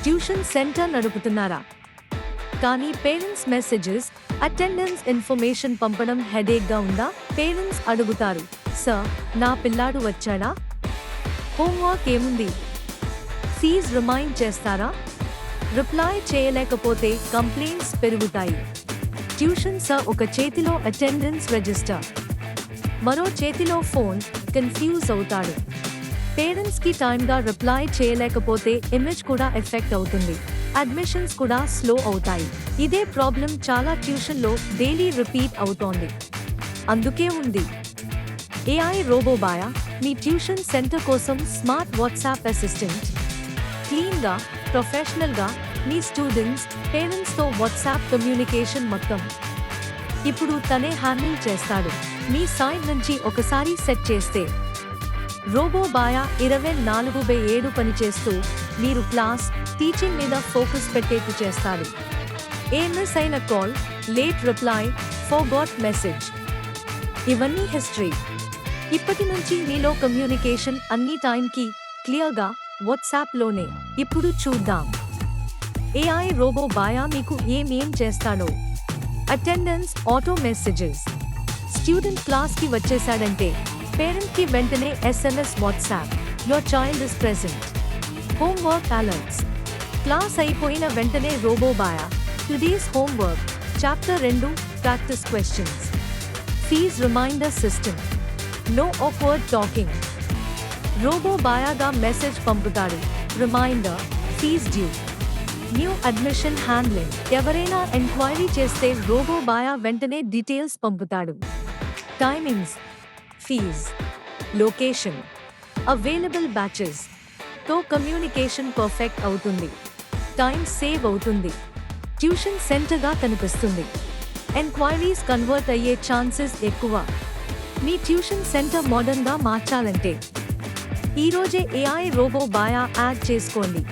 Tuition centre నడుపుతున్నారా? కానీ parents messages, attendance information పంపడం హెడేక్గా ఉందా? పేరెంట్స్ అడుగుతారు, సార్ నా పిల్లాడు వచ్చాడా? హోంవర్క్ ఏముంది? ఫీజ్ రిమైండ్ చేస్తారా? రిప్లై చేయలేకపోతే కంప్లైంట్స్ పెరుగుతాయి. ట్యూషన్ సార్ ఒక చేతిలో అటెండెన్స్ రిజిస్టర్, మరో చేతిలో ఫోన్, కన్ఫ్యూజ్ అవుతాడు. పేరెంట్స్కి టైమ్గా రిప్లై చేయలేకపోతే ఇమేజ్ కూడా ఎఫెక్ట్ అవుతుంది. అడ్మిషన్స్ కూడా స్లో అవుతాయి. ఇదే ప్రాబ్లం చాలా ట్యూషన్లో డైలీ రిపీట్ అవుతోంది. అందుకే ఉంది ఏఐ రోబోబాయా, మీ ట్యూషన్ సెంటర్ కోసం స్మార్ట్ వాట్సాప్ అసిస్టెంట్. క్లీన్గా, ప్రొఫెషనల్గా మీ స్టూడెంట్స్, పేరెంట్స్తో వాట్సాప్ కమ్యూనికేషన్ మొత్తం ఇప్పుడు తనే హ్యాండిల్ చేస్తాడు. మీ సైడ్ నుంచి ఒకసారి సెట్ చేస్తే రోబోబాయా 24/7 పనిచేస్తూ మీరు క్లాస్, టీచింగ్ మీద ఫోకస్ పెట్టేట్టు చేస్తాడు. ఏ మిస్ అయిన call, late reply, forgot message, ఇవన్నీ హిస్టరీ. ఇప్పటి నుంచి మీలో కమ్యూనికేషన్ అన్ని టైంకి క్లియర్గా వాట్సాప్లోనే. ఇప్పుడు చూద్దాం ఏఐ రోబోబాయా మీకు ఏమేం చేస్తాడో. Attendance auto messages. స్టూడెంట్ క్లాస్కి వచ్చేసాడంటే పేరెంట్కి వెంటనే SMS WhatsApp, your child is present. Homework alerts. Class అయిపోయిన వెంటనే రోబోబాయా, today's homework chapter 2 practice questions. Fee reminder system, no awkward talking. రోబోబాయాగా మెసేజ్ పంపుతాడు, reminder, fee due. New admission handling. ఎవరైనా enquiry చేస్తే రోబోబాయా వెంటనే డీటెయిల్స్ పంపుతాడు. Timings, fee, location, available batches తో కమ్యూనికేషన్ పర్ఫెక్ట్ అవుతుంది. టైం సేవ్ అవుతుంది. ట్యూషన్ సెంటర్గా కనిపిస్తుంది. ఎంక్వైరీస్ కన్వర్ట్ అయ్యే ఛాన్సెస్ ఎక్కువ. మీ ట్యూషన్ సెంటర్ మోడర్న్గా మార్చాలంటే ఈరోజే ఏఐ రోబోబాయా యాడ్ చేసుకోండి.